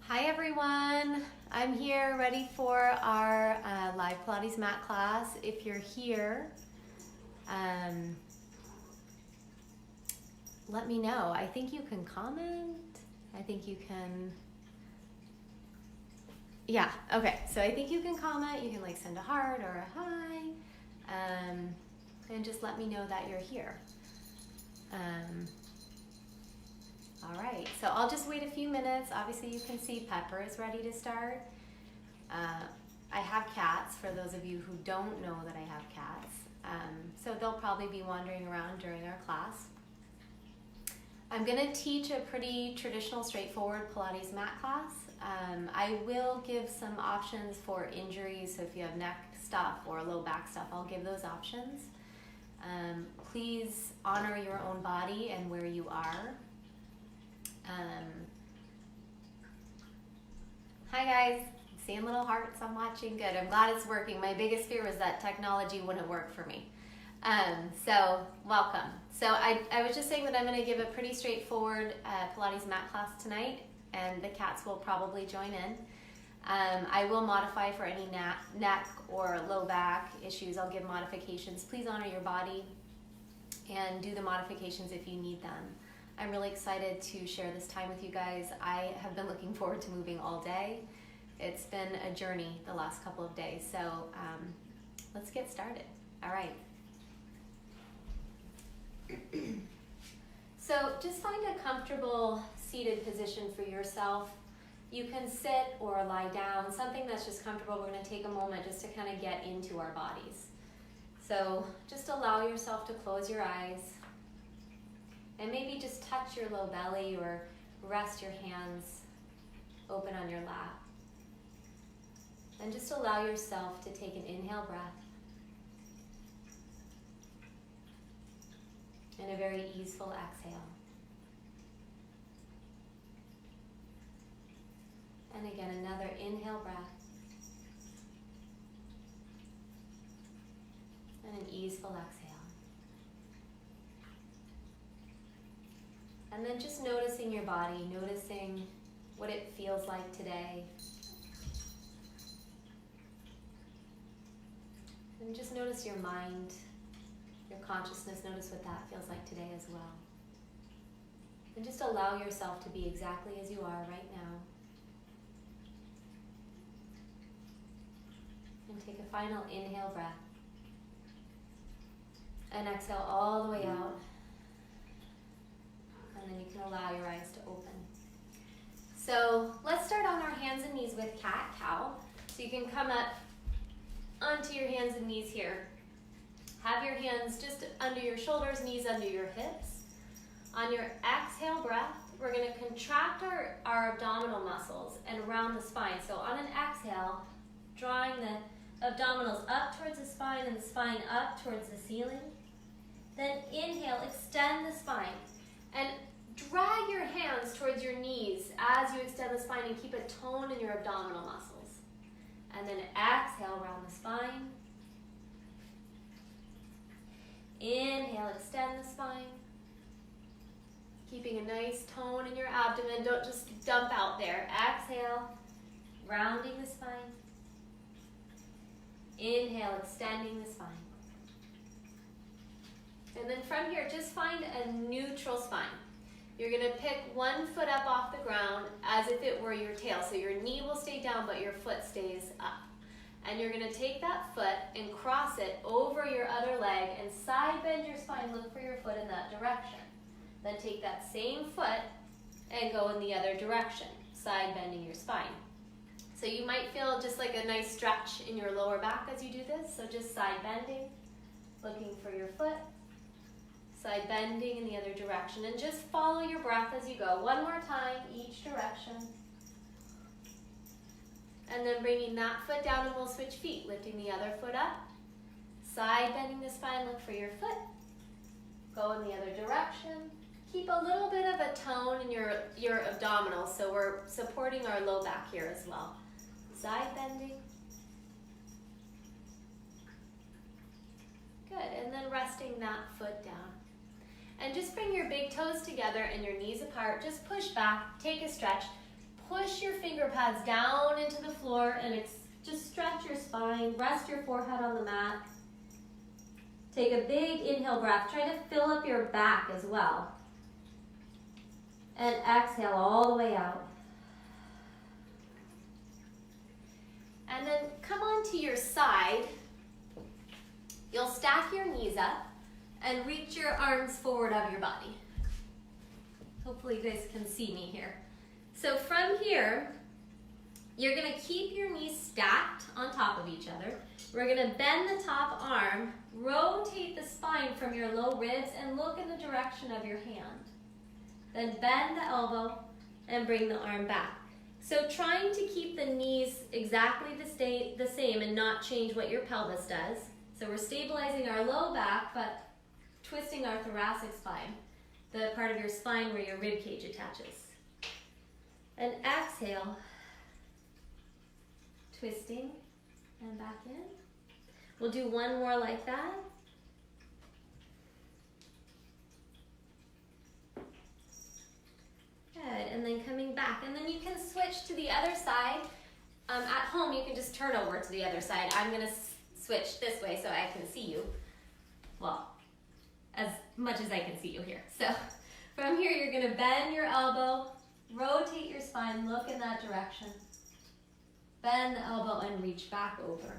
Hi everyone, I'm here ready for our live Pilates mat class. If you're here, let me know. I think you can comment. I think you can, yeah, okay. So I think you can comment. You can like send a heart or a hi, and just let me know that you're here. All right, so I'll just wait a few minutes. Obviously you can see Pepper is ready to start. I have cats, for those of you who don't know that I have cats. So they'll probably be wandering around during our class. I'm gonna teach a pretty traditional, straightforward Pilates mat class. I will give some options for injuries, so if you have neck stuff or low back stuff, I'll give those options. Please honor your own body and where you are. Hi guys, I'm seeing little hearts, I'm watching, good. I'm glad it's working. My biggest fear was that technology wouldn't work for me. So welcome. So I was just saying that I'm going to give a pretty straightforward Pilates mat class tonight, and the cats will probably join in. I will modify for any neck or low back issues. I'll give modifications. Please honor your body and do the modifications if you need them. I'm really excited to share this time with you guys. I have been looking forward to moving all day. It's been a journey the last couple of days, so let's get started. All right. So just find a comfortable seated position for yourself. You can sit or lie down, something that's just comfortable. We're going to take a moment just to kind of get into our bodies. So just allow yourself to close your eyes. And maybe just touch your low belly or rest your hands open on your lap. And just allow yourself to take an inhale breath and a very easeful exhale. And again, another inhale breath and an easeful exhale. And then just noticing your body, noticing what it feels like today. And just notice your mind, your consciousness, notice what that feels like today as well. And just allow yourself to be exactly as you are right now. And take a final inhale breath. And exhale all the way out. And then you can allow your eyes to open. So let's start on our hands and knees with cat-cow. So you can come up onto your hands and knees here. Have your hands just under your shoulders, knees under your hips. On your exhale breath, we're going to contract our abdominal muscles and round the spine. So on an exhale, drawing the abdominals up towards the spine and the spine up towards the ceiling. Then inhale, extend the spine. And drag your hands towards your knees as you extend the spine and keep a tone in your abdominal muscles. And then exhale, round the spine. Inhale, extend the spine. Keeping a nice tone in your abdomen. Don't just dump out there. Exhale, rounding the spine. Inhale, extending the spine. And then from here, just find a neutral spine. You're going to pick one foot up off the ground as if it were your tail. So your knee will stay down, but your foot stays up. And you're going to take that foot and cross it over your other leg and side bend your spine. Look for your foot in that direction. Then take that same foot and go in the other direction, side bending your spine. So you might feel just like a nice stretch in your lower back as you do this. So just side bending, looking for your foot. Side bending in the other direction, and just follow your breath as you go. One more time, each direction. And then bringing that foot down, and we'll switch feet. Lifting the other foot up. Side bending the spine, look for your foot. Go in the other direction. Keep a little bit of a tone in your abdominals, so we're supporting our low back here as well. Side bending. Good, and then resting that foot down. And just bring your big toes together and your knees apart. Just push back, take a stretch. push your finger pads down into the floor and just stretch your spine, rest your forehead on the mat. Take a big inhale breath. Try to fill up your back as well. And exhale all the way out. And then come onto your side. You'll stack your knees up and reach your arms forward of your body. Hopefully you guys can see me here. So from here, you're gonna keep your knees stacked on top of each other. We're gonna bend the top arm, rotate the spine from your low ribs, and look in the direction of your hand. Then bend the elbow and bring the arm back. So trying to keep the knees exactly the same and not change what your pelvis does. So we're stabilizing our low back, but twisting our thoracic spine, the part of your spine where your rib cage attaches. And exhale, twisting and back in. We'll do one more like that. Good, and then coming back. And then you can switch to the other side. At home, you can just turn over to the other side. I'm gonna switch this way so I can see you. Well, as much as I can see you here. So from here, you're gonna bend your elbow, rotate your spine, look in that direction. Bend the elbow and reach back over.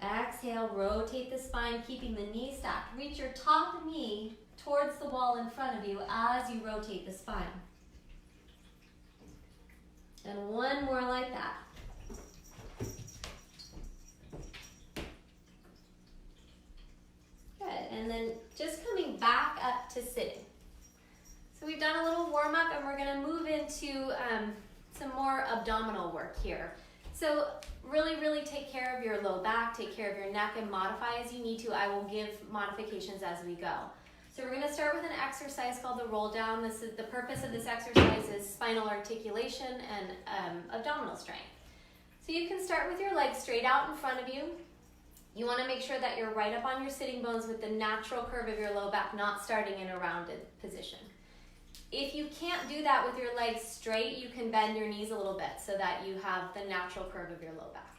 Exhale, rotate the spine, keeping the knee stacked. Reach your top knee towards the wall in front of you as you rotate the spine. And one more like that. Good, and then just coming back up to sitting. So we've done a little warm up and we're gonna move into some more abdominal work here. So really take care of your low back, take care of your neck, and modify as you need to. I will give modifications as we go. So we're gonna start with an exercise called the roll down. The purpose of this exercise is spinal articulation and abdominal strength. So you can start with your legs straight out in front of you. You wanna make sure that you're right up on your sitting bones with the natural curve of your low back, not starting in a rounded position. If you can't do that with your legs straight, you can bend your knees a little bit so that you have the natural curve of your low back.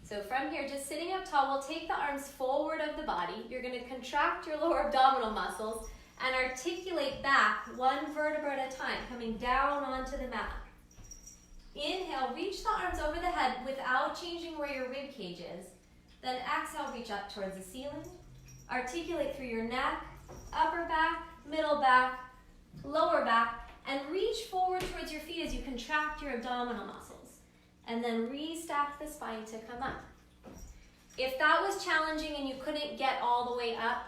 So from here, just sitting up tall, we'll take the arms forward of the body. You're gonna contract your lower abdominal muscles and articulate back one vertebra at a time, coming down onto the mat. Inhale, reach the arms over the head without changing where your rib cage is. Then exhale, reach up towards the ceiling. Articulate through your neck, upper back, middle back, lower back, and reach forward towards your feet as you contract your abdominal muscles. And then restack the spine to come up. If that was challenging and you couldn't get all the way up,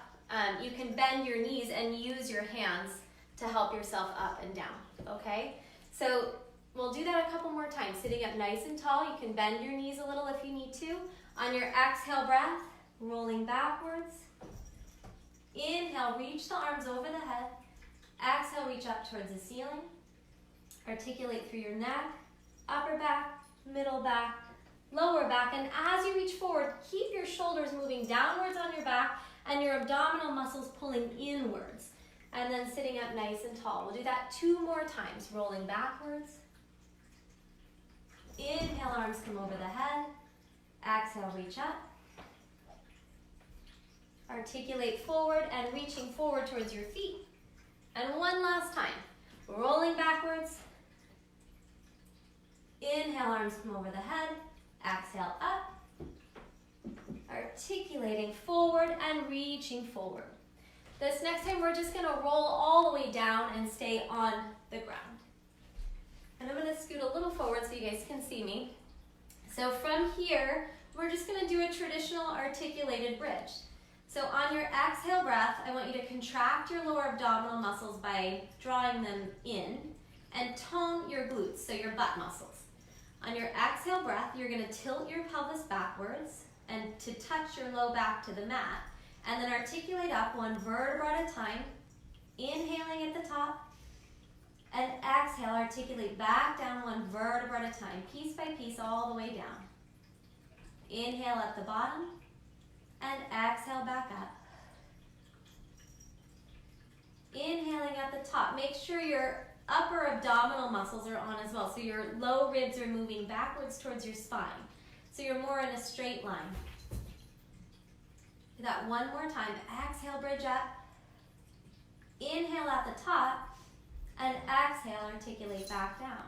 you can bend your knees and use your hands to help yourself up and down, okay? So we'll do that a couple more times. Sitting up nice and tall, you can bend your knees a little if you need to. On your exhale breath, rolling backwards. Inhale, reach the arms over the head. Exhale, reach up towards the ceiling. Articulate through your neck, upper back, middle back, lower back. And as you reach forward, keep your shoulders moving downwards on your back and your abdominal muscles pulling inwards. And then sitting up nice and tall. We'll do that 2 more times, rolling backwards. Inhale, arms come over the head. Exhale, reach up. Articulate forward and reaching forward towards your feet. And one last time, rolling backwards. Inhale, arms come over the head. Exhale, up. Articulating forward and reaching forward. This next time, we're just gonna roll all the way down and stay on the ground. And I'm gonna scoot a little forward so you guys can see me. So from here, we're just gonna do a traditional articulated bridge. So on your exhale breath, I want you to contract your lower abdominal muscles by drawing them in and tone your glutes, so your butt muscles. On your exhale breath, you're gonna tilt your pelvis backwards and to touch your low back to the mat, and then articulate up one vertebra at a time, inhaling at the top, and exhale, articulate back down one vertebra at a time, piece by piece, all the way down. Inhale at the bottom, and exhale back up. Inhaling at the top. Make sure your upper abdominal muscles are on as well. So your low ribs are moving backwards towards your spine. So you're more in a straight line. Do that one more time. Exhale, bridge up. Inhale at the top. And exhale, articulate back down.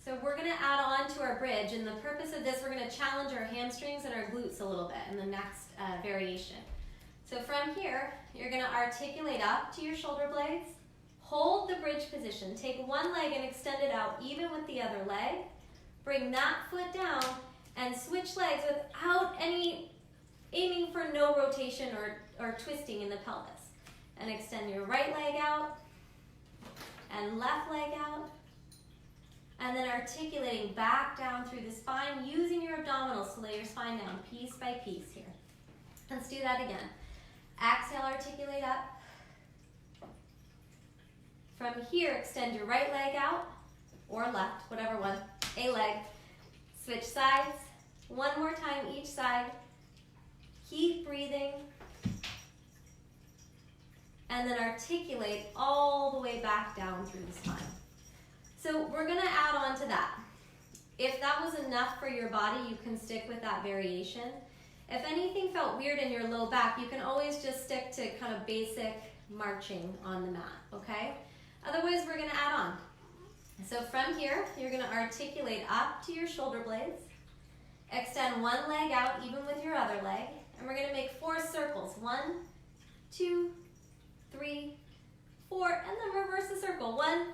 So we're going to add on to our bridge. And the purpose of this, we're going to challenge our hamstrings and our glutes a little bit in the next variation. So from here, you're going to articulate up to your shoulder blades. Hold the bridge position. Take one leg and extend it out even with the other leg. Bring that foot down and switch legs without aiming for no rotation or twisting in the pelvis. And extend your right leg out and left leg out. And then articulating back down through the spine using your abdominals to lay your spine down piece by piece here. Let's do that again. Exhale, articulate up. From here, extend your right leg out or left, whatever one, a leg. Switch sides. One more time each side. Keep breathing. And then articulate all the way back down through the spine. So we're going to add on to that. If that was enough for your body, you can stick with that variation. If anything felt weird in your low back, you can always just stick to kind of basic marching on the mat, okay? Otherwise, we're going to add on. So from here, you're going to articulate up to your shoulder blades. Extend one leg out even with your other leg. And we're going to make 4 circles. 1, 2, 3, 4. And then reverse the circle. 1,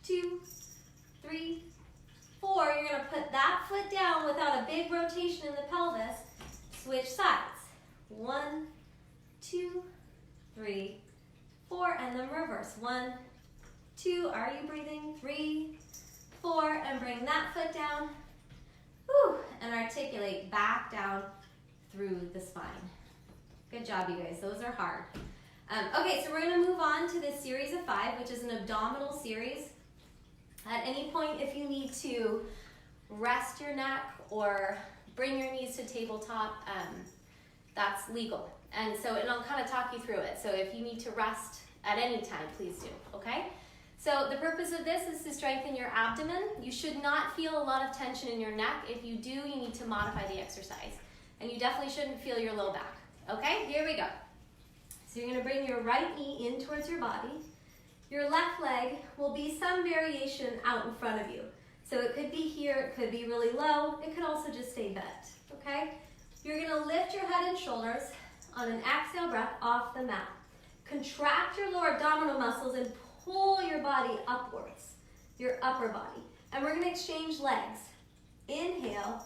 2, 3, 4. You're going to put that foot down without a big rotation in the pelvis. Switch sides. 1, 2, 3, 4. And then reverse. 1, 2, are you breathing? 3, 4, and bring that foot down. Whew, and articulate back down through the spine. Good job, you guys. Those are hard. Okay, so we're going to move on to this series of 5, which is an abdominal series. At any point, if you need to rest your neck or bring your knees to tabletop, that's legal. And I'll kind of talk you through it. So if you need to rest at any time, please do, okay? So the purpose of this is to strengthen your abdomen. You should not feel a lot of tension in your neck. If you do, you need to modify the exercise. And you definitely shouldn't feel your low back. Okay, here we go. So you're going to bring your right knee in towards your body. Your left leg will be some variation out in front of you. So it could be here, it could be really low, it could also just stay bent, okay? You're going to lift your head and shoulders on an exhale breath off the mat. Contract your lower abdominal muscles and pull your body upwards, your upper body. And we're going to exchange legs. Inhale,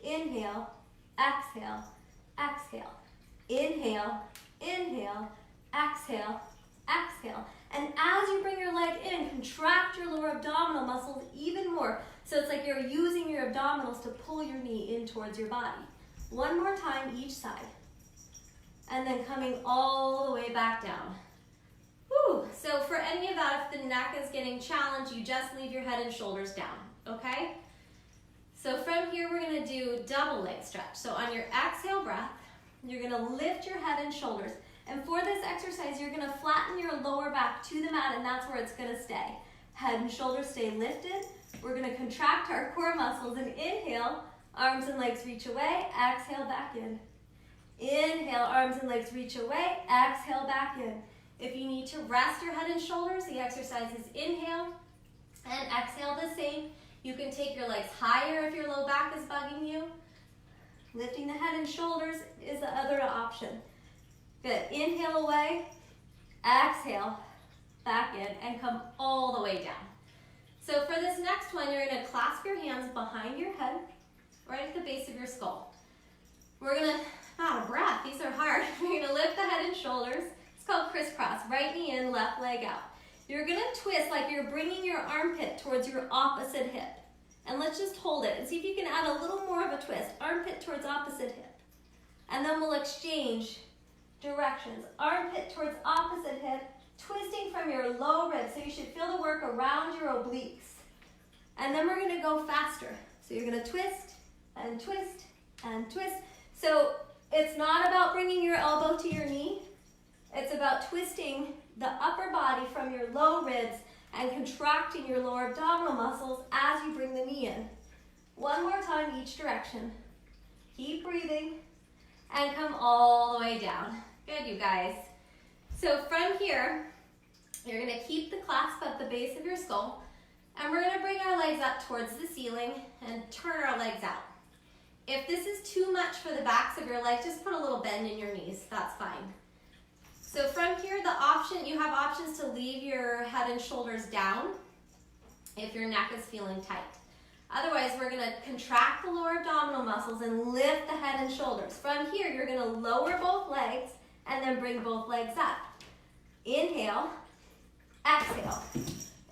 inhale, exhale, exhale. Inhale, inhale, exhale, exhale. And as you bring your leg in, contract your lower abdominal muscles even more. So it's like you're using your abdominals to pull your knee in towards your body. One more time each side. And then coming all the way back down. Whew. So for any of that, if the neck is getting challenged, you just leave your head and shoulders down, okay? So from here, we're going to do double leg stretch. So on your exhale breath, you're going to lift your head and shoulders. And for this exercise, you're going to flatten your lower back to the mat, and that's where it's going to stay. Head and shoulders stay lifted. We're going to contract our core muscles and inhale, arms and legs reach away, exhale back in. Inhale, arms and legs reach away, exhale back in. If you need to rest your head and shoulders, the exercise is inhale and exhale the same. You can take your legs higher if your low back is bugging you. Lifting the head and shoulders is the other option. Good. Inhale away, exhale, back in, and come all the way down. So for this next one, you're going to clasp your hands behind your head, right at the base of your skull. We're going to, out of breath, these are hard. We're going to lift the head and shoulders. It's called crisscross. Right knee in, left leg out. You're going to twist like you're bringing your armpit towards your opposite hip. And let's just hold it and see if you can add a little more of a twist. Armpit towards opposite hip. And then we'll exchange directions. Armpit towards opposite hip, twisting from your low ribs. So you should feel the work around your obliques. And then we're going to go faster. So you're going to twist and twist and twist. So it's not about bringing your elbow to your knee. It's about twisting the upper body from your low ribs and contracting your lower abdominal muscles as you bring the knee in. One more time each direction. Keep breathing and come all the way down. Good, you guys. So from here, you're gonna keep the clasp at the base of your skull, and we're gonna bring our legs up towards the ceiling and turn our legs out. If this is too much for the backs of your legs, just put a little bend in your knees, that's fine. So from here, you have options to leave your head and shoulders down if your neck is feeling tight. Otherwise, we're gonna contract the lower abdominal muscles and lift the head and shoulders. From here, you're gonna lower both legs and then bring both legs up. Inhale, exhale.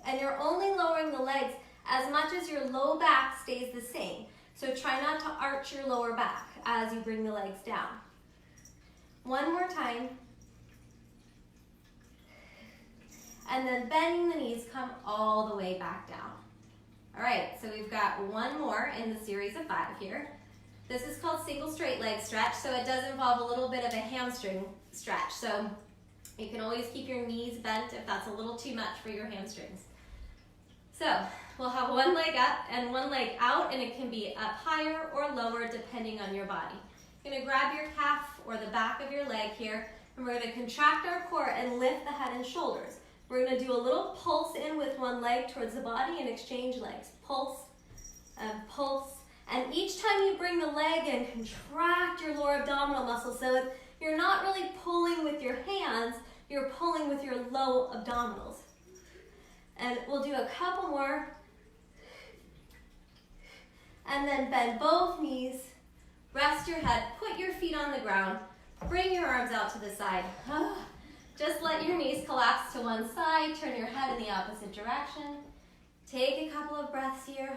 And you're only lowering the legs as much as your low back stays the same. So try not to arch your lower back as you bring the legs down. One more time. And then bending the knees, come all the way back down. All right, so we've got one more in the series of 5 here. This is called single straight leg stretch, so it does involve a little bit of a hamstring stretch. So you can always keep your knees bent if that's a little too much for your hamstrings. So we'll have one leg up and one leg out, and it can be up higher or lower depending on your body. You're gonna grab your calf or the back of your leg here, and we're gonna contract our core and lift the head and shoulders. We're gonna do a little pulse in with one leg towards the body and exchange legs. Pulse and pulse. And each time you bring the leg in, contract your lower abdominal muscles so you're not really pulling with your hands, you're pulling with your low abdominals. And we'll do a couple more. And then bend both knees, rest your head, put your feet on the ground, bring your arms out to the side. Just let your knees collapse to one side, turn your head in the opposite direction. Take a couple of breaths here.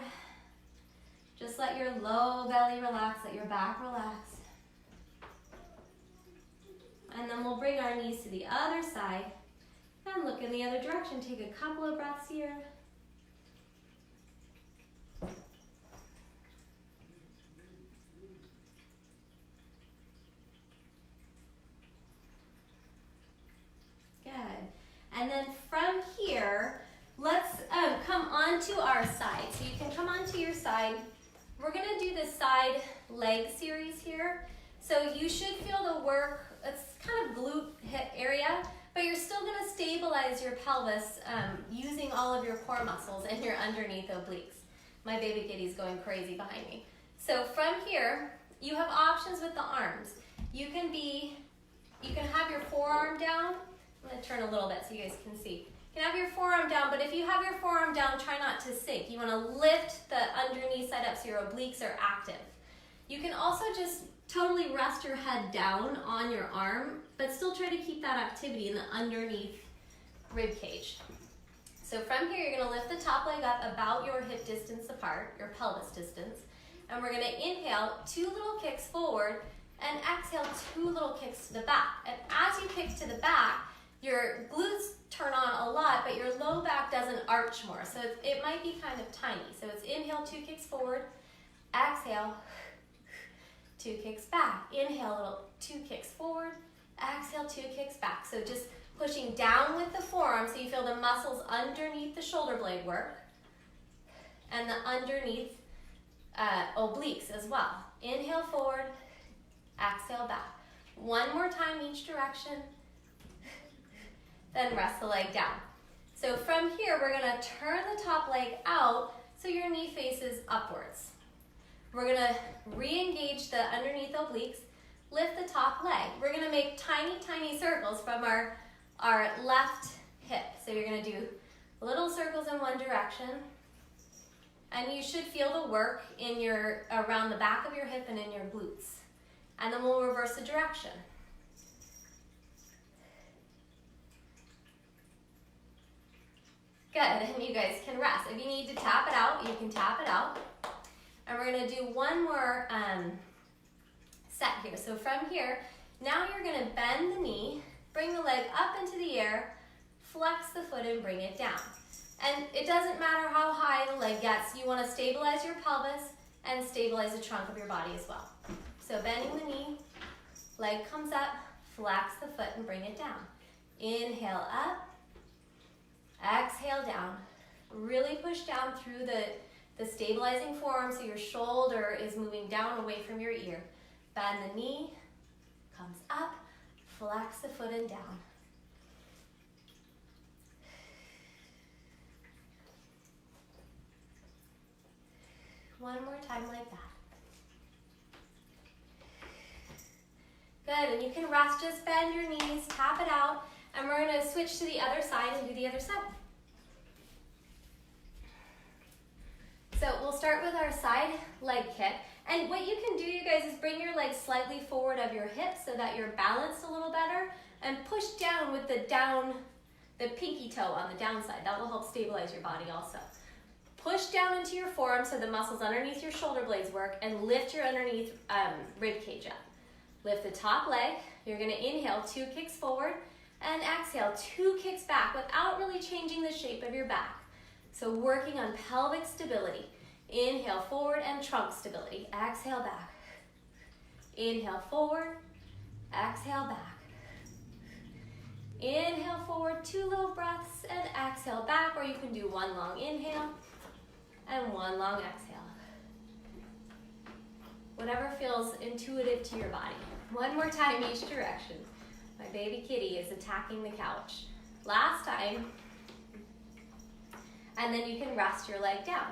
Just let your low belly relax, let your back relax. And then we'll bring our knees to the other side and look in the other direction. Take a couple of breaths here. Good. And then from here, let's come onto our side. So you can come onto your side. We're gonna do the side leg series here. So you should feel the work, it's kind of glute hip area, but you're still gonna stabilize your pelvis using all of your core muscles and your underneath obliques. My baby kitty's going crazy behind me. So from here, you have options with the arms. You can have your forearm down. I'm gonna turn a little bit so you guys can see. You can have your forearm down, but if you have your forearm down, try not to sink. You wanna lift the underneath side up so your obliques are active. You can also just totally rest your head down on your arm, but still try to keep that activity in the underneath rib cage. So from here, you're gonna lift the top leg up about your hip distance apart, your pelvis distance, and we're gonna inhale 2 little kicks forward and exhale 2 little kicks to the back. And as you kick to the back, your glutes turn on a lot, but your low back doesn't arch more. So it might be kind of tiny. So it's inhale, 2 kicks forward, exhale, 2 kicks back. Inhale, 2 kicks forward, exhale, 2 kicks back. So just pushing down with the forearm so you feel the muscles underneath the shoulder blade work and the underneath obliques as well. Inhale forward, exhale back. One more time each direction. Then rest the leg down. So from here, we're gonna turn the top leg out so your knee faces upwards. We're gonna re-engage the underneath obliques, lift the top leg. We're gonna make tiny, tiny circles from our left hip. So you're gonna do little circles in one direction, and you should feel the work in around the back of your hip and in your glutes. And then we'll reverse the direction. Good, and you guys can rest. If you need to tap it out, you can tap it out. And we're gonna do one more set here. So from here, now you're gonna bend the knee, bring the leg up into the air, flex the foot and bring it down. And it doesn't matter how high the leg gets, you wanna stabilize your pelvis and stabilize the trunk of your body as well. So bending the knee, leg comes up, flex the foot and bring it down. Inhale up, Exhale down. Really push down through the stabilizing forearm so your shoulder is moving down away from your ear. Bend the knee, comes up, flex the foot and down. One more time like that. Good, and you can rest, just bend your knees, tap it out, and we're gonna switch to the other side and do the other side. So we'll start with our side leg kick. And what you can do, you guys, is bring your legs slightly forward of your hips so that you're balanced a little better, and push down with the pinky toe on the downside. That will help stabilize your body also. Push down into your forearm so the muscles underneath your shoulder blades work, and lift your underneath rib cage up. Lift the top leg. You're gonna inhale, 2 kicks forward, and exhale, 2 kicks back without really changing the shape of your back. So working on pelvic stability. Inhale forward and trunk stability. Exhale back. Inhale forward, exhale back. Inhale forward, 2 little breaths, and exhale back, or you can do 1 long inhale and 1 long exhale. Whatever feels intuitive to your body. 1 more time each direction. My baby kitty is attacking the couch. Last time. And then you can rest your leg down.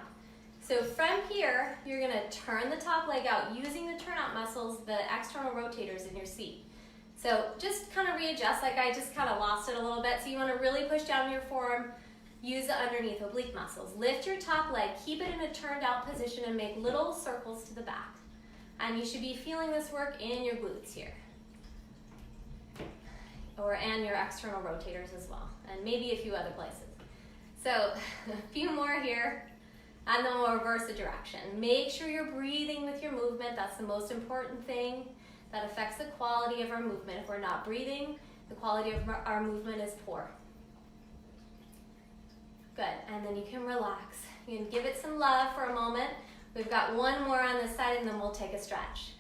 So from here, you're gonna turn the top leg out using the turnout muscles, the external rotators in your seat. So just kind of readjust, like I just kind of lost it a little bit. So you wanna really push down your forearm, use the underneath oblique muscles. Lift your top leg, keep it in a turned out position, and make little circles to the back. And you should be feeling this work in your glutes here. And your external rotators as well. And maybe a few other places. So a few more here, and then we'll reverse the direction. Make sure you're breathing with your movement. That's the most important thing. That affects the quality of our movement. If we're not breathing, the quality of our movement is poor. Good, and then you can relax. You can give it some love for a moment. We've got 1 more on this side, and then we'll take a stretch.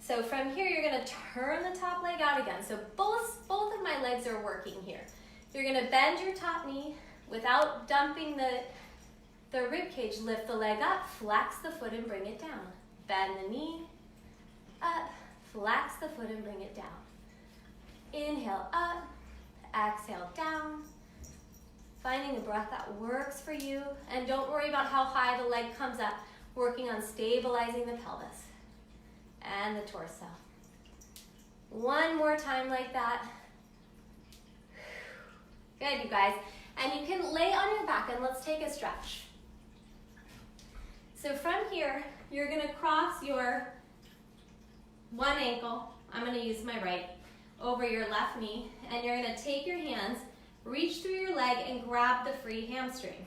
So from here, you're gonna turn the top leg out again. So both of my legs are working here. You're gonna bend your top knee without dumping the rib cage. Lift the leg up, flex the foot, and bring it down. Bend the knee, up, flex the foot, and bring it down. Inhale up, exhale down. Finding a breath that works for you, and don't worry about how high the leg comes up. Working on stabilizing the pelvis and the torso. 1 more time like that. Good, you guys. And you can lay on your back, and let's take a stretch. So from here, you're gonna cross your 1 ankle, I'm gonna use my right, over your left knee, and you're gonna take your hands, reach through your leg, and grab the free hamstring.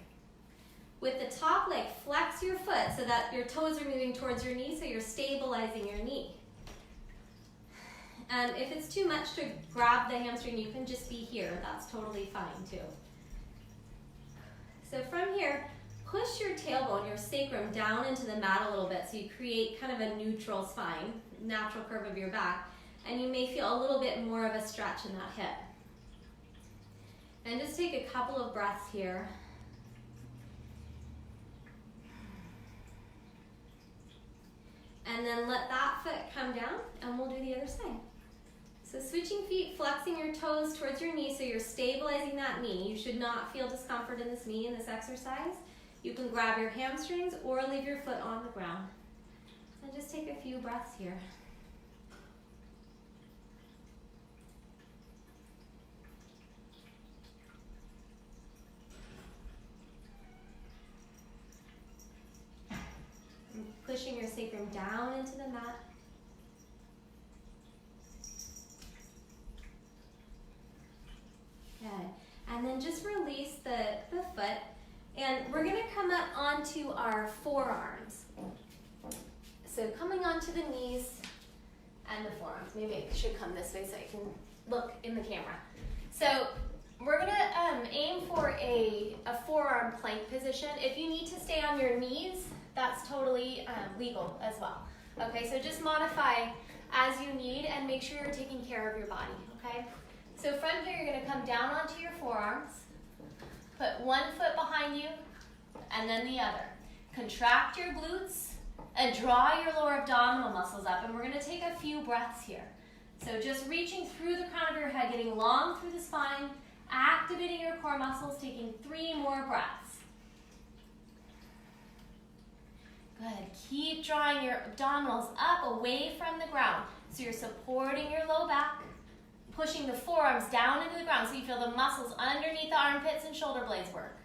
With the top leg, flex your foot so that your toes are moving towards your knee, so you're stabilizing your knee. And if it's too much to grab the hamstring, you can just be here. That's totally fine too. So from here, push your tailbone, your sacrum, down into the mat a little bit so you create kind of a neutral spine, natural curve of your back, and you may feel a little bit more of a stretch in that hip. And just take a couple of breaths here. And then let that foot come down, and we'll do the other side. So switching feet, flexing your toes towards your knee so you're stabilizing that knee. You should not feel discomfort in this knee in this exercise. You can grab your hamstrings or leave your foot on the ground. And just take a few breaths here. Pushing your sacrum down into the mat. Good. And then just release the foot. And we're going to come up onto our forearms. So coming onto the knees and the forearms. Maybe I should come this way so I can look in the camera. So we're going to aim for a forearm plank position. If you need to stay on your knees, that's totally legal as well. Okay, so just modify as you need and make sure you're taking care of your body, okay? So from here, you're gonna come down onto your forearms, Put one foot behind you and then the other. Contract your glutes and draw your lower abdominal muscles up. And we're going to take a few breaths here. So just reaching through the crown of your head, getting long through the spine, activating your core muscles, taking 3 more breaths. Good. Keep drawing your abdominals up away from the ground. So you're supporting your low back, pushing the forearms down into the ground so you feel the muscles underneath the armpits and shoulder blades work.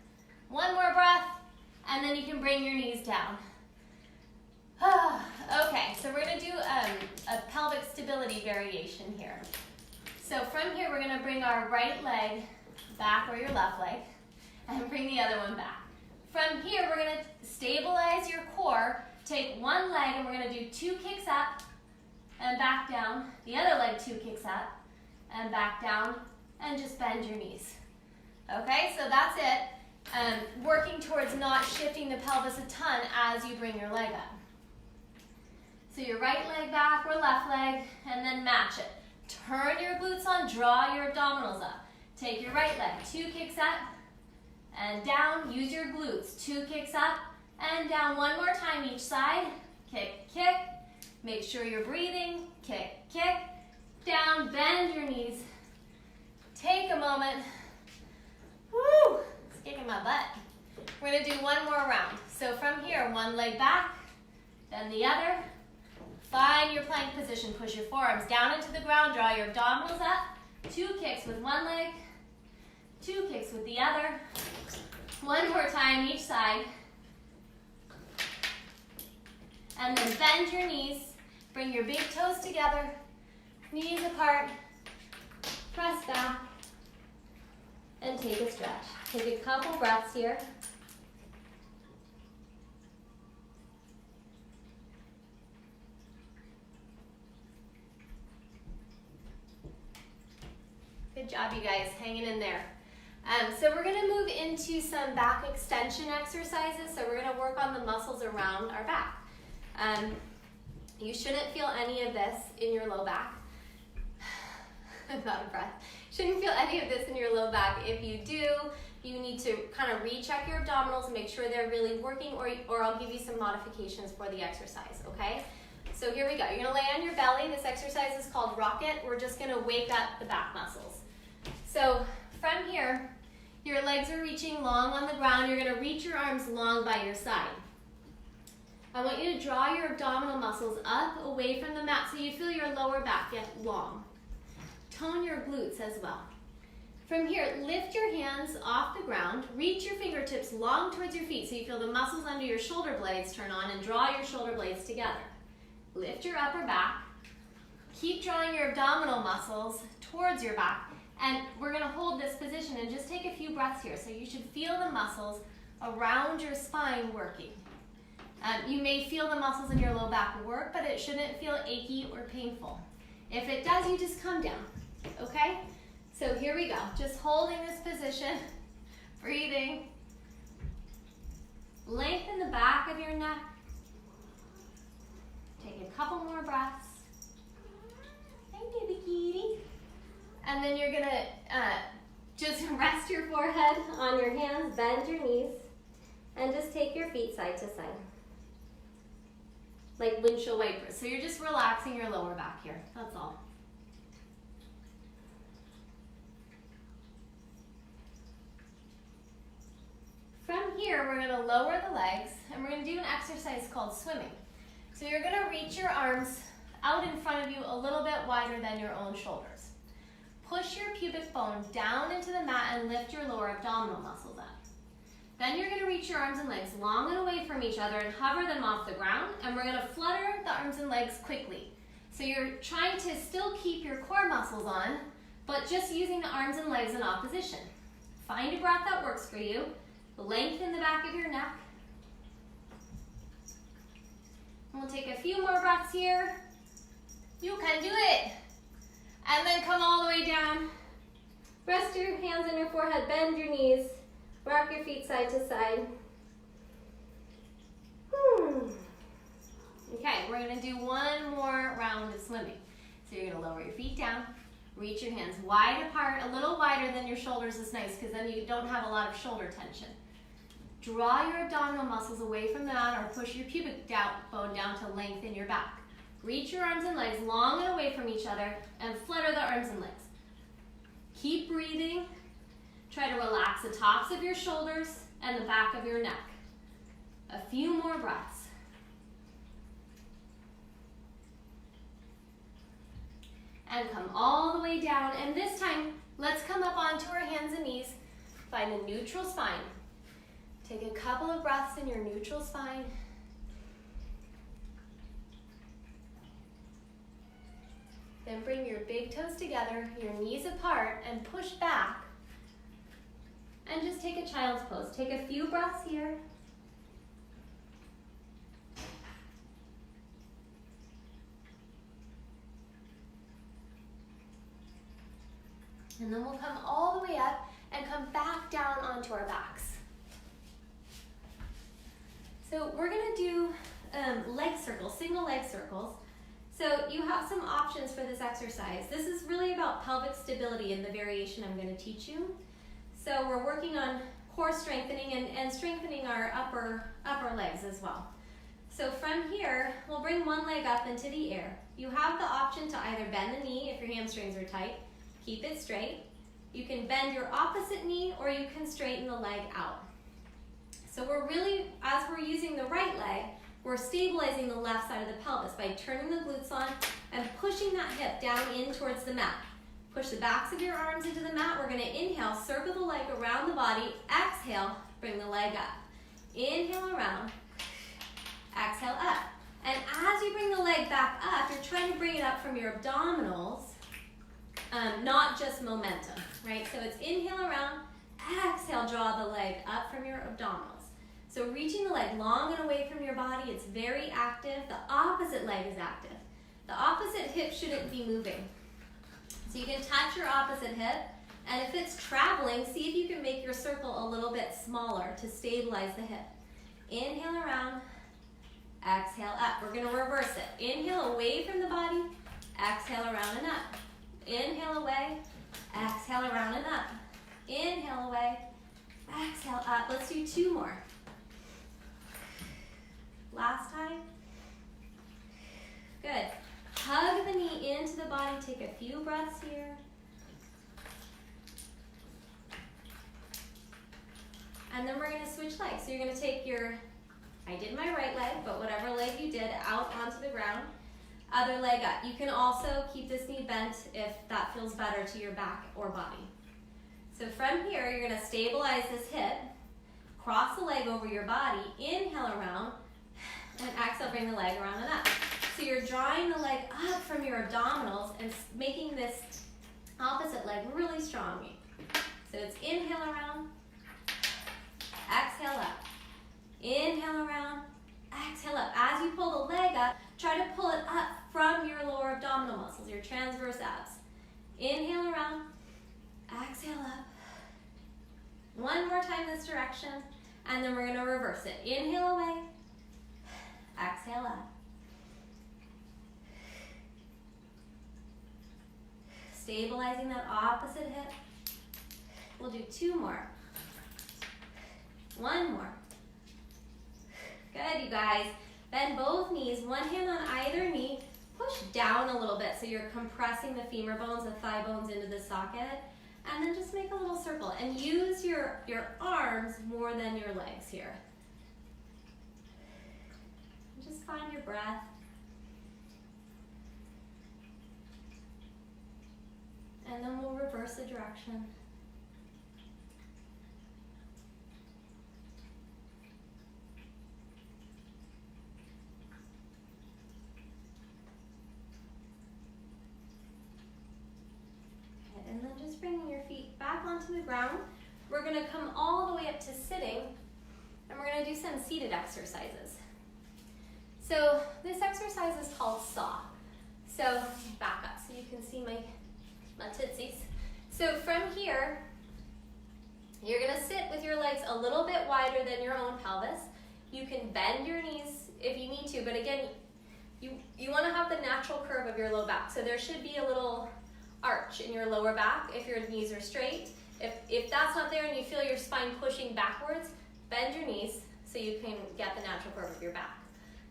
1 more breath, and then you can bring your knees down. Okay, so we're going to do a pelvic stability variation here. So from here, we're going to bring our right leg back, or your left leg, and bring the other one back. From here, we're going to stabilize your core. Take one leg, and we're going to do 2 kicks up and back down. The other leg, 2 kicks up and back down, and just bend your knees. Okay, so that's it. Working towards not shifting the pelvis a ton as you bring your leg up. So your right leg back or left leg, and then match it. Turn your glutes on, draw your abdominals up. Take your right leg, 2 kicks up and down. Use your glutes, 2 kicks up and down. 1 more time each side. Kick, kick. Make sure you're breathing. Kick, kick. Down, bend your knees. Take a moment. Woo, it's kicking my butt. We're gonna do 1 more round. So from here, 1 leg back, then the other. Find your plank position. Push your forearms down into the ground. Draw your abdominals up. 2 kicks with 1 leg. 2 kicks with the other. 1 more time each side. And then bend your knees. Bring your big toes together. Knees apart. Press back. And take a stretch. Take a couple breaths here. Good job, you guys, hanging in there. So we're going to move into some back extension exercises. So we're going to work on the muscles around our back. You shouldn't feel any of this in your low back. I'm out of breath. Shouldn't feel any of this in your low back. If you do, you need to kind of recheck your abdominals and make sure they're really working, or I'll give you some modifications for the exercise, okay? So here we go. You're going to lay on your belly. This exercise is called rocket. We're just going to wake up the back muscles. So from here, your legs are reaching long on the ground. You're going to reach your arms long by your side. I want you to draw your abdominal muscles up away from the mat so you feel your lower back get long. Tone your glutes as well. From here, lift your hands off the ground. Reach your fingertips long towards your feet so you feel the muscles under your shoulder blades turn on, and draw your shoulder blades together. Lift your upper back. Keep drawing your abdominal muscles towards your back. And we're going to hold this position and just take a few breaths here. So you should feel the muscles around your spine working. You may feel the muscles in your low back work, but it shouldn't feel achy or painful. If it does, you just come down, okay? So here we go. Just holding this position, breathing. Lengthen the back of your neck. Take a couple more breaths. Hi, baby kitty. And then you're going to just rest your forehead on your hands, bend your knees, and just take your feet side to side, like windshield wipers. So you're just relaxing your lower back here, that's all. From here, we're going to lower the legs, and we're going to do an exercise called swimming. So you're going to reach your arms out in front of you a little bit wider than your own shoulders. Push your pubic bone down into the mat and lift your lower abdominal muscles up. Then you're going to reach your arms and legs long and away from each other and hover them off the ground, and we're going to flutter the arms and legs quickly. So you're trying to still keep your core muscles on, but just using the arms and legs in opposition. Find a breath that works for you. Lengthen the back of your neck. And we'll take a few more breaths here. You can do it. And then come all the way down. Rest your hands on your forehead, bend your knees, rock your feet side to side. Okay, we're going to do 1 more round of swimming. So you're going to lower your feet down, Reach your hands wide apart, a little wider than your shoulders is nice because then you don't have a lot of shoulder tension. Draw your abdominal muscles away from the mat or push your pubic bone down to lengthen your back. Reach your arms and legs long and away from each other and flutter the arms and legs. Keep breathing. Try to relax the tops of your shoulders and the back of your neck. A few more breaths. And come all the way down. And this time, let's come up onto our hands and knees. Find a neutral spine. Take a couple of breaths in your neutral spine. Then bring your big toes together, your knees apart, and push back. And just take a child's pose. Take a few breaths here. And then we'll come all the way up and come back down onto our backs. So we're gonna do leg circles, single leg circles. So you have some options for this exercise. This is really about pelvic stability in the variation I'm gonna teach you. So we're working on core strengthening and strengthening our upper legs as well. So from here, we'll bring one leg up into the air. You have the option to either bend the knee if your hamstrings are tight, keep it straight. You can bend your opposite knee or you can straighten the leg out. So we're really, as we're using the right leg, we're stabilizing the left side of the pelvis by turning the glutes on and pushing that hip down in towards the mat. Push the backs of your arms into the mat. We're gonna inhale, circle the leg around the body. Exhale, bring the leg up. Inhale around, exhale up. And as you bring the leg back up, you're trying to bring it up from your abdominals, not just momentum, right? So it's inhale around, exhale, draw the leg up from your abdominals. So reaching the leg long and away from your body, it's very active. The opposite leg is active. The opposite hip shouldn't be moving. So you can touch your opposite hip, and if it's traveling, see if you can make your circle a little bit smaller to stabilize the hip. Inhale around, exhale up. We're gonna reverse it. Inhale away from the body, exhale around and up. Inhale away, exhale around and up. Inhale away, exhale up. Let's do two more. Last time. Good. Hug the knee into the body. Take a few breaths here. And then we're going to switch legs. So you're going to take your, I did my right leg, but whatever leg you did, out onto the ground. Other leg up. You can also keep this knee bent if that feels better to your back or body. So from here, you're going to stabilize this hip. Cross the leg over your body. Inhale around. And exhale, bring the leg around and up. So you're drawing the leg up from your abdominals and making this opposite leg really strong. So it's inhale around, exhale up. Inhale around, exhale up. As you pull the leg up, try to pull it up from your lower abdominal muscles, your transverse abs. Inhale around, exhale up. One more time this direction, and then we're going to reverse it. Inhale away, exhale up. Stabilizing that opposite hip. We'll do two more. One more. Good, you guys. Bend both knees, one hand on either knee. Push down a little bit so you're compressing the femur bones, the thigh bones into the socket. And then just make a little circle. And use your arms more than your legs here. Just find your breath. And then we'll reverse the direction. Okay, and then just bringing your feet back onto the ground. We're going to come all the way up to sitting, and we're going to do some seated exercises. So this exercise is called saw. So back up so you can see my tootsies. So from here, you're going to sit with your legs a little bit wider than your own pelvis. You can bend your knees if you need to, but again, you want to have the natural curve of your low back. So there should be a little arch in your lower back if your knees are straight. If that's not there and you feel your spine pushing backwards, bend your knees so you can get the natural curve of your back.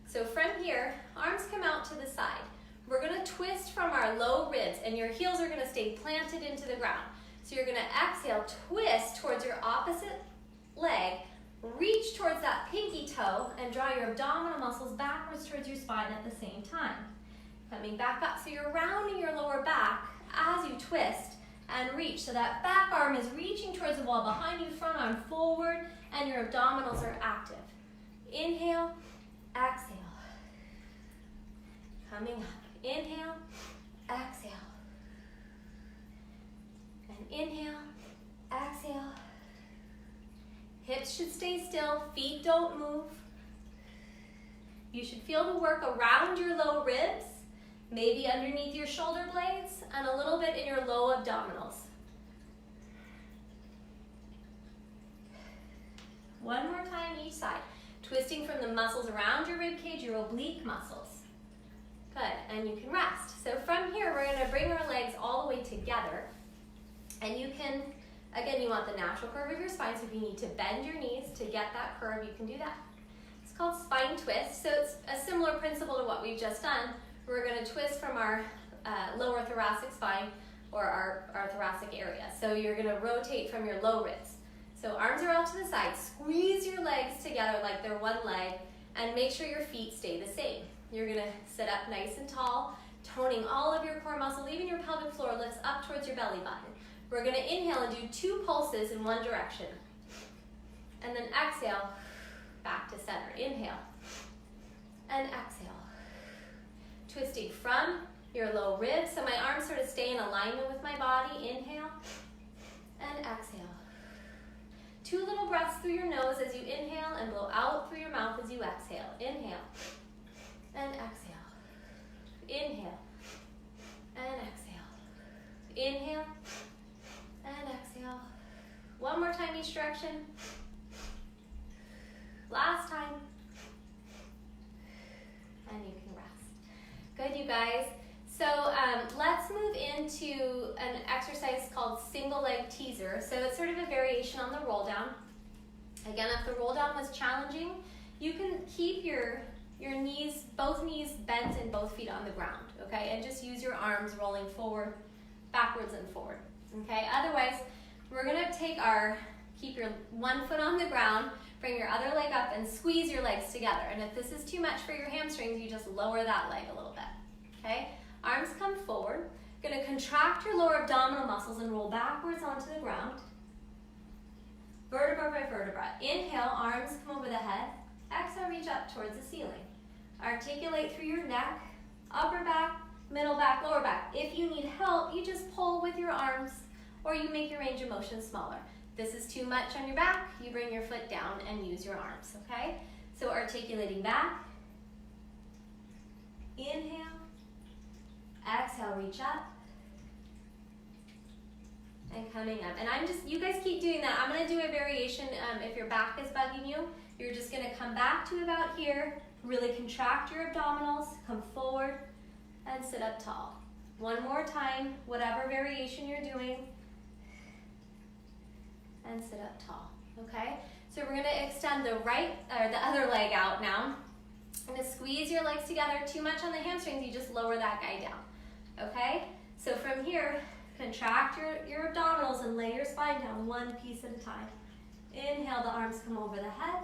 So from here, arms come out to the side. We're gonna twist from our low ribs and your heels are gonna stay planted into the ground. So you're gonna exhale, twist towards your opposite leg, reach towards that pinky toe and draw your abdominal muscles backwards towards your spine at the same time. Coming back up, so you're rounding your lower back as you twist and reach. So that back arm is reaching towards the wall behind you, front arm forward, and your abdominals are active. Inhale, exhale. Coming up, inhale, exhale. And inhale, exhale. Hips should stay still, feet don't move. You should feel the work around your low ribs, maybe underneath your shoulder blades, and a little bit in your low abdominals. One more time each side. Twisting from the muscles around your rib cage, your oblique muscles. Good, and you can rest. So from here, we're gonna bring our legs all the way together. And you can, again, you want the natural curve of your spine, so if you need to bend your knees to get that curve, you can do that. It's called spine twist, so it's a similar principle to what we've just done. We're gonna twist from our lower thoracic spine, or our thoracic area. So you're gonna rotate from your low ribs. So arms are out to the side, squeeze your legs together like they're one leg, and make sure your feet stay the same. You're gonna sit up nice and tall, toning all of your core muscles, even your pelvic floor lifts up towards your belly button. We're gonna inhale and do 2 pulses in one direction. And then exhale, back to center. Inhale, and exhale. Twisting from your low ribs, so my arms sort of stay in alignment with my body. Inhale, and exhale. 2 little breaths through your nose as you inhale and blow out through your mouth as you exhale. Inhale, and exhale. Inhale, and exhale. Inhale, and exhale. One more time each direction. Last time. And you can rest. Good, you guys. So let's move into an exercise called single leg teaser. So it's sort of a variation on the roll down. Again, if the roll down was challenging, you can keep your knees, both knees bent and both feet on the ground, okay? And just use your arms rolling forward, backwards and forward, okay? Otherwise, we're gonna keep your one foot on the ground, bring your other leg up and squeeze your legs together. And if this is too much for your hamstrings, you just lower that leg a little bit, okay? Arms come forward. Gonna contract your lower abdominal muscles and roll backwards onto the ground. Vertebra by vertebra. Inhale, arms come over the head. Exhale, reach up towards the ceiling. Articulate through your neck, upper back, middle back, lower back. If you need help, you just pull with your arms or you make your range of motion smaller. This is too much on your back, you bring your foot down and use your arms, okay? So articulating back. Inhale. Exhale, reach up. And coming up. And you guys keep doing that. I'm gonna do a variation if your back is bugging you. You're just gonna come back to about here, really contract your abdominals, come forward, and sit up tall. One more time, whatever variation you're doing, and sit up tall, okay? So we're gonna extend the other leg out now. I'm gonna squeeze your legs together. Too much on the hamstrings, you just lower that guy down, okay? So from here, contract your abdominals and lay your spine down one piece at a time. Inhale, the arms come over the head.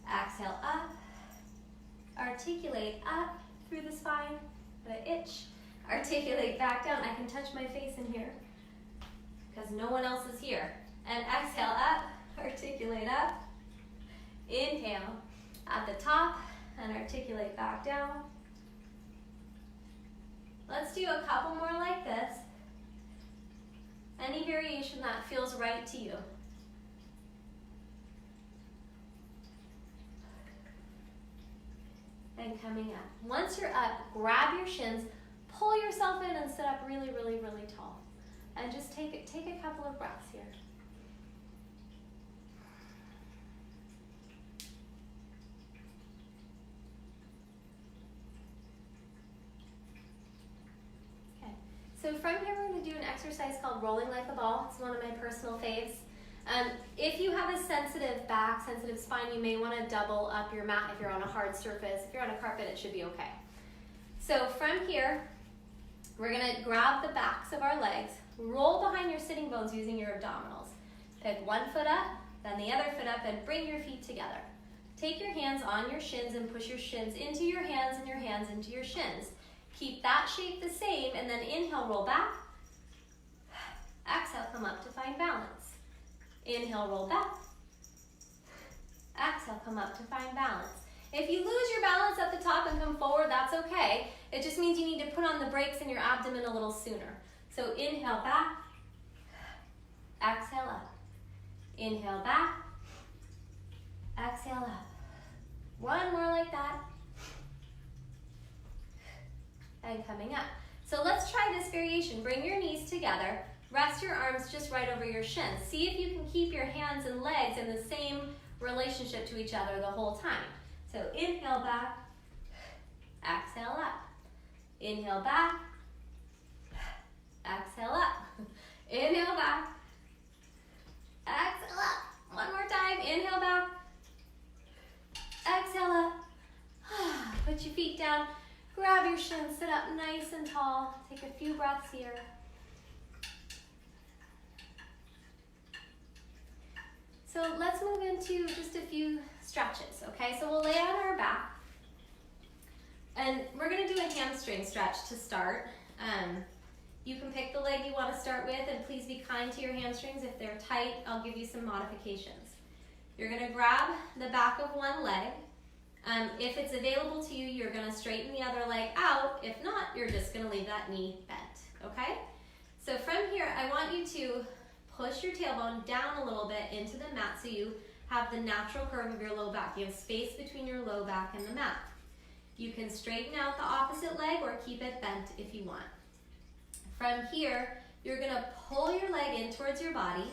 Exhale, up. Articulate up through the spine. Got an itch. Articulate back down. I can touch my face in here because no one else is here. And exhale, up. Articulate up. Inhale at the top and articulate back down. Let's do a couple more like this. Any variation that feels right to you. And coming up. Once you're up, grab your shins, pull yourself in and sit up really, really, really tall. And just take a couple of breaths here. Okay, so from here we're gonna do an exercise called rolling like a ball. It's one of my personal faves. If you have a sensitive back, sensitive spine, you may want to double up your mat if you're on a hard surface. If you're on a carpet, it should be okay. So from here, we're going to grab the backs of our legs, roll behind your sitting bones using your abdominals. Pick one foot up, then the other foot up, and bring your feet together. Take your hands on your shins and push your shins into your hands and your hands into your shins. Keep that shape the same, and then inhale, roll back. Exhale, come up to find balance. Inhale, roll back. Exhale, come up to find balance. If you lose your balance at the top and come forward, that's okay. It just means you need to put on the brakes in your abdomen a little sooner. So inhale back, exhale up. Inhale back, exhale up. One more like that. And coming up. So let's try this variation. Bring your knees together. Rest your arms just right over your shins. See if you can keep your hands and legs in the same relationship to each other the whole time. So inhale back, exhale up. Inhale back, exhale up. Inhale back, exhale up. One more time. Inhale back, exhale up. Put your feet down. Grab your shins. Sit up nice and tall. Take a few breaths here. So let's move into just a few stretches, okay? So we'll lay on our back, and we're gonna do a hamstring stretch to start. You can pick the leg you wanna start with, and please be kind to your hamstrings. If they're tight, I'll give you some modifications. You're gonna grab the back of one leg. If it's available to you, you're gonna straighten the other leg out. If not, you're just gonna leave that knee bent, okay? So from here, I want you to push your tailbone down a little bit into the mat so you have the natural curve of your low back. You have space between your low back and the mat. You can straighten out the opposite leg or keep it bent if you want. From here, you're gonna pull your leg in towards your body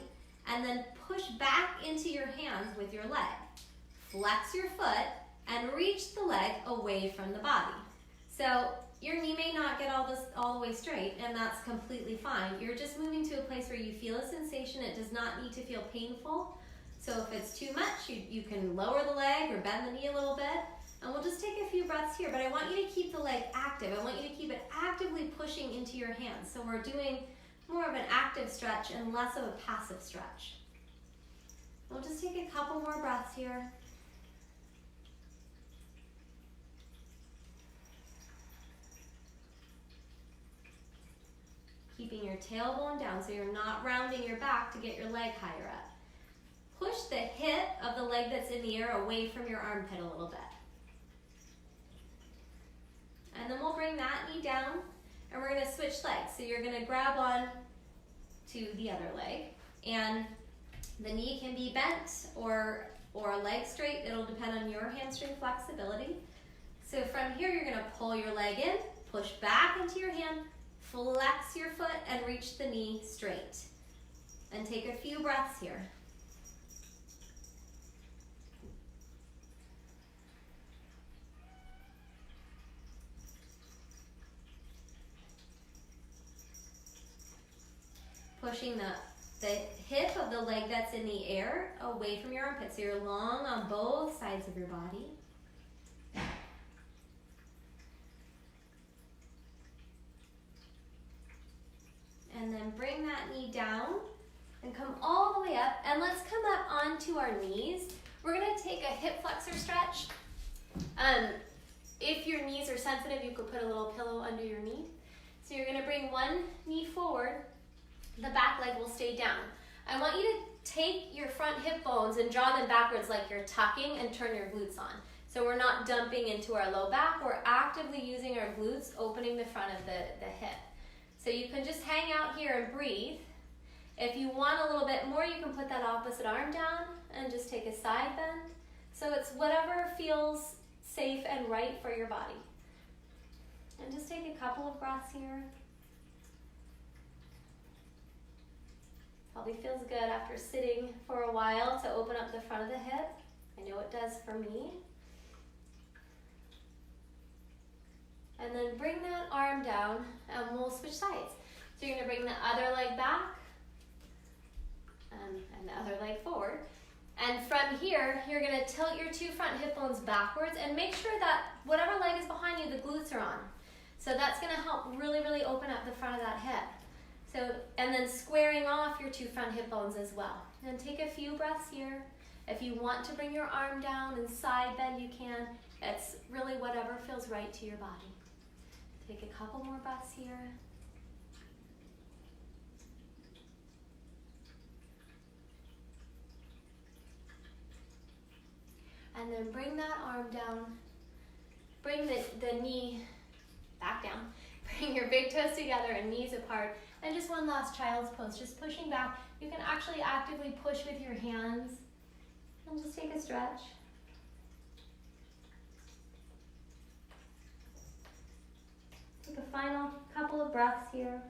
and then push back into your hands with your leg. Flex your foot and reach the leg away from the body. So your knee may not get all the way straight, and that's completely fine. You're just moving to a place where you feel a sensation. It does not need to feel painful. So if it's too much, you can lower the leg or bend the knee a little bit. And we'll just take a few breaths here, but I want you to keep the leg active. I want you to keep it actively pushing into your hands. So we're doing more of an active stretch and less of a passive stretch. We'll just take a couple more breaths here. Keeping your tailbone down so you're not rounding your back to get your leg higher up. Push the hip of the leg that's in the air away from your armpit a little bit. And then we'll bring that knee down, and we're gonna switch legs. So you're gonna grab on to the other leg, and the knee can be bent or leg straight. It'll depend on your hamstring flexibility. So from here, you're gonna pull your leg in, push back into your hand, flex your foot and reach the knee straight. And take a few breaths here. Pushing the hip of the leg that's in the air away from your armpit. So you're long on both sides of your body. And then bring that knee down and come all the way up. And let's come up onto our knees. We're gonna take a hip flexor stretch. If your knees are sensitive, you could put a little pillow under your knee. So you're gonna bring one knee forward. The back leg will stay down. I want you to take your front hip bones and draw them backwards like you're tucking and turn your glutes on. So we're not dumping into our low back, we're actively using our glutes, opening the front of the hip. So you can just hang out here and breathe. If you want a little bit more, you can put that opposite arm down and just take a side bend. So it's whatever feels safe and right for your body. And just take a couple of breaths here. Probably feels good after sitting for a while to open up the front of the hip. I know it does for me. And then bring that arm down and we'll switch sides. So you're gonna bring the other leg back and the other leg forward. And from here, you're gonna tilt your 2 front hip bones backwards and make sure that whatever leg is behind you, the glutes are on. So that's gonna help really, really open up the front of that hip. So, and then squaring off your 2 front hip bones as well. And take a few breaths here. If you want to bring your arm down and side bend, you can. It's really whatever feels right to your body. Take a couple more breaths here. And then bring that arm down. Bring the knee back down. Bring your big toes together and knees apart. And just one last child's pose, just pushing back. You can actually actively push with your hands. And just take a stretch. Take a final couple of breaths here.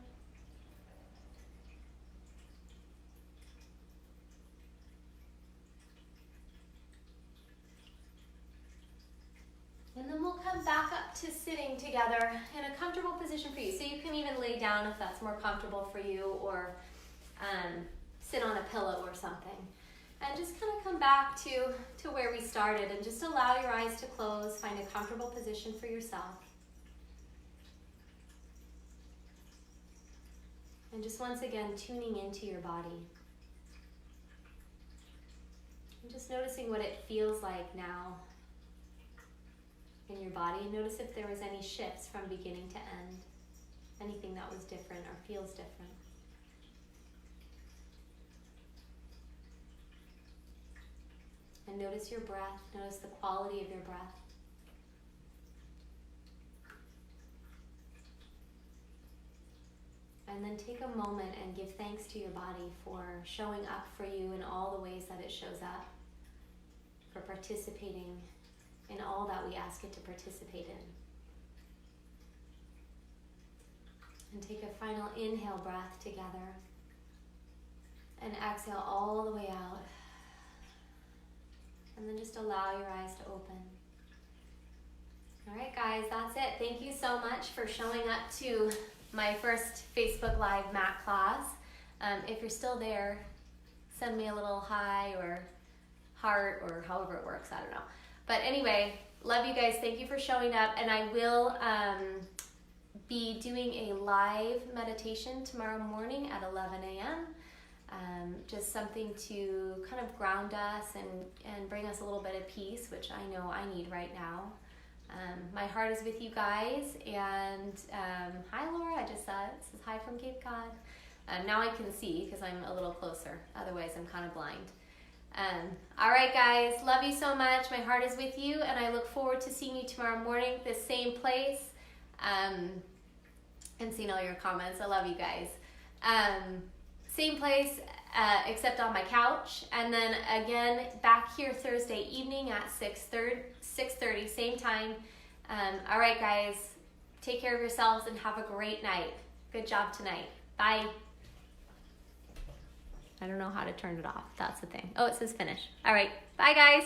And then we'll come back up to sitting together in a comfortable position for you. So you can even lay down if that's more comfortable for you, or sit on a pillow or something. And just kind of come back to where we started, and just allow your eyes to close. Find a comfortable position for yourself. And just once again, tuning into your body. And just noticing what it feels like now in your body. Notice if there was any shifts from beginning to end. Anything that was different or feels different. And notice your breath. Notice the quality of your breath. And then take a moment and give thanks to your body for showing up for you in all the ways that it shows up, for participating in all that we ask it to participate in. And take a final inhale breath together. And exhale all the way out. And then just allow your eyes to open. All right, guys, that's it. Thank you so much for showing up to my first Facebook Live mat class. If you're still there, send me a little hi or heart or however it works, I don't know. But anyway, love you guys. Thank you for showing up. And I will be doing a live meditation tomorrow morning at 11 a.m. Just something to kind of ground us and bring us a little bit of peace, which I know I need right now. My heart is with you guys. And hi, Laura. I just saw it. It says hi from Cape Cod. Now I can see because I'm a little closer. Otherwise, I'm kind of blind. All right, guys. Love you so much. My heart is with you. And I look forward to seeing you tomorrow morning, the same place. And seeing all your comments. I love you guys. Same place, except on my couch. And then again, back here Thursday evening at 6:30, same time. All right, guys. Take care of yourselves and have a great night. Good job tonight. Bye. I don't know how to turn it off. That's the thing. Oh, it says finish. All right. Bye, guys.